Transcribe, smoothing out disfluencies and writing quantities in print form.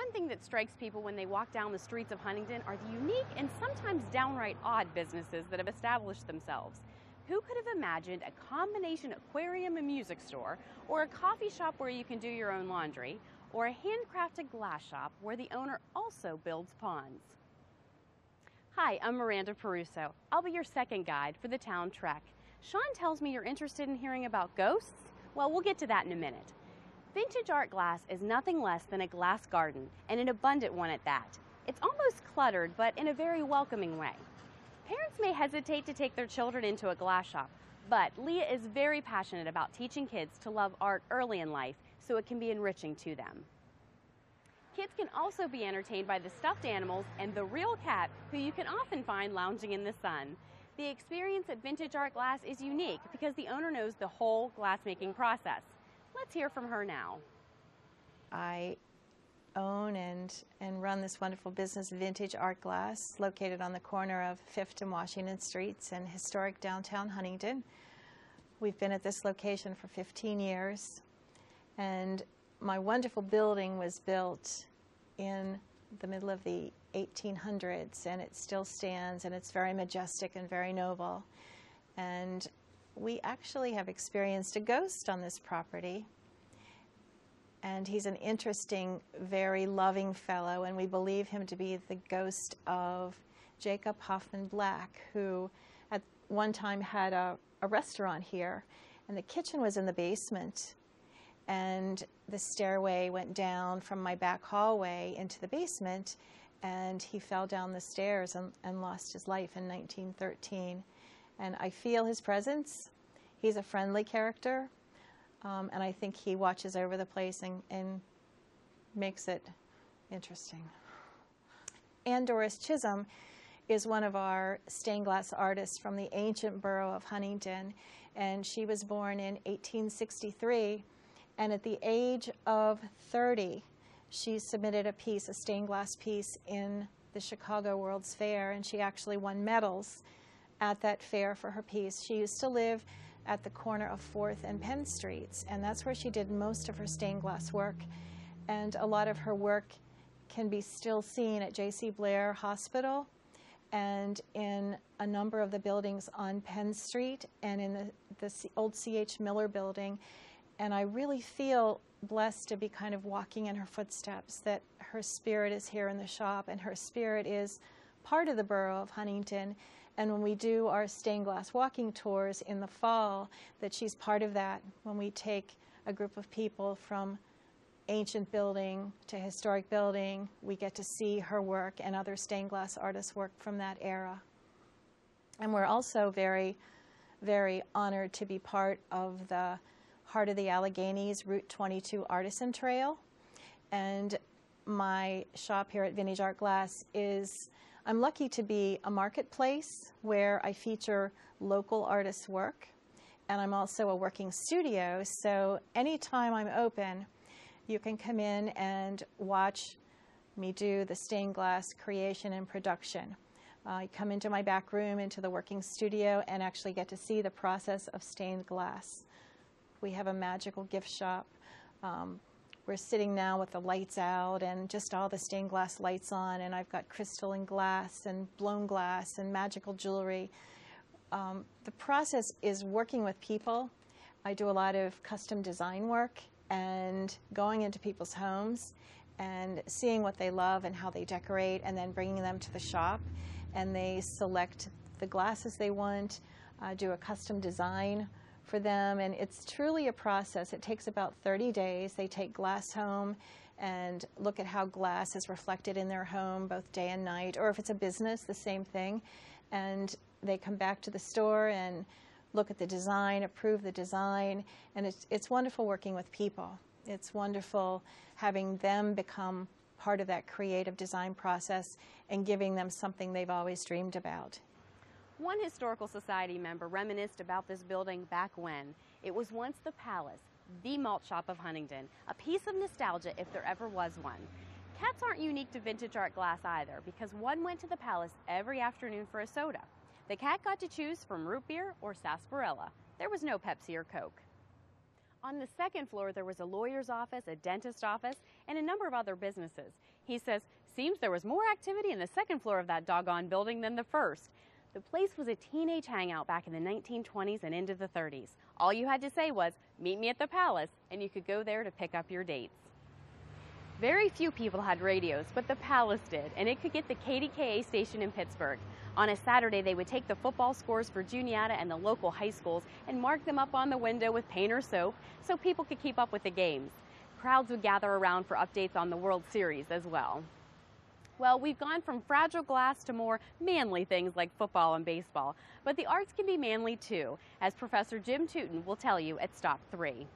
One thing that strikes people when they walk down the streets of Huntingdon are the unique and sometimes downright odd businesses that have established themselves. Who could have imagined a combination aquarium and music store, or a coffee shop where you can do your own laundry, or a handcrafted glass shop where the owner also builds ponds? Hi, I'm Miranda Peruso. I'll be your second guide for the town trek. Sean tells me you're interested in hearing about ghosts? Well, we'll get to that in a minute. Vintage art glass is nothing less than a glass garden, and an abundant one at that. It's almost cluttered, but in a very welcoming way. Parents may hesitate to take their children into a glass shop, but Leah is very passionate about teaching kids to love art early in life so it can be enriching to them. Kids can also be entertained by the stuffed animals and the real cat, who you can often find lounging in the sun. The experience at Vintage Art Glass is unique because the owner knows the whole glassmaking process. Let's hear from her now. I own and run this wonderful business, Vintage Art Glass, located on the corner of 5th and Washington Streets in historic downtown Huntingdon. We've been at this location for 15 years, and my wonderful building was built in the middle of the 1800s, and it still stands, and it's very majestic and very noble. And we actually have experienced a ghost on this property, and he's an interesting, very loving fellow, and we believe him to be the ghost of Jacob Hoffman Black, who at one time had a restaurant here, and the kitchen was in the basement, and the stairway went down from my back hallway into the basement, and he fell down the stairs and lost his life in 1913. And I feel his presence. He's a friendly character, and I think he watches over the place and makes it interesting. Ann Doris Chisholm is one of our stained glass artists from the ancient borough of Huntingdon, and she was born in 1863, and at the age of 30, she submitted a piece, a stained glass piece, in the Chicago World's Fair, and she actually won medals at that fair for her piece. She used to live at the corner of 4th and Penn Streets, and that's where she did most of her stained glass work. And a lot of her work can be still seen at J.C. Blair Hospital and in a number of the buildings on Penn Street and in the old C.H. Miller building. And I really feel blessed to be kind of walking in her footsteps, that her spirit is here in the shop, and her spirit is part of the borough of Huntingdon. And when we do our stained glass walking tours in the fall, that she's part of that. When we take a group of people from ancient building to historic building, we get to see her work and other stained glass artists' work from that era. And we're also very, very honored to be part of the Heart of the Alleghenies Route 22 Artisan Trail. And my shop here at Vintage Art Glass is, I'm lucky to be a marketplace where I feature local artists' work, and I'm also a working studio, so anytime I'm open, you can come in and watch me do the stained glass creation and production. You come into my back room, into the working studio, and actually get to see the process of stained glass. We have a magical gift shop. We're sitting now with the lights out and just all the stained glass lights on, and I've got crystal and glass and blown glass and magical jewelry. The process is working with people. I do a lot of custom design work and going into people's homes and seeing what they love and how they decorate, and then bringing them to the shop, and they select the glasses they want, do a custom design for them, and it's truly a process. It takes about 30 days. They take glass home and look at how glass is reflected in their home both day and night, or if it's a business, the same thing. And they come back to the store and look at the design, approve the design, and it's wonderful working with people. It's wonderful having them become part of that creative design process and giving them something they've always dreamed about. One Historical Society member reminisced about this building back when. It was once the Palace, the malt shop of Huntingdon, a piece of nostalgia if there ever was one. Cats aren't unique to Vintage Art Glass either, because one went to the Palace every afternoon for a soda. The cat got to choose from root beer or sarsaparilla. There was no Pepsi or Coke. On the second floor, there was a lawyer's office, a dentist's office, and a number of other businesses. He says, seems there was more activity in the second floor of that doggone building than the first. The place was a teenage hangout back in the 1920s and into the 30s. All you had to say was, meet me at the Palace, and you could go there to pick up your dates. Very few people had radios, but the Palace did, and it could get the KDKA station in Pittsburgh. On a Saturday, they would take the football scores for Juniata and the local high schools and mark them up on the window with paint or soap so people could keep up with the games. Crowds would gather around for updates on the World Series as well. Well, we've gone from fragile glass to more manly things like football and baseball, but the arts can be manly too, as Professor Jim Tootin will tell you at Stop 3.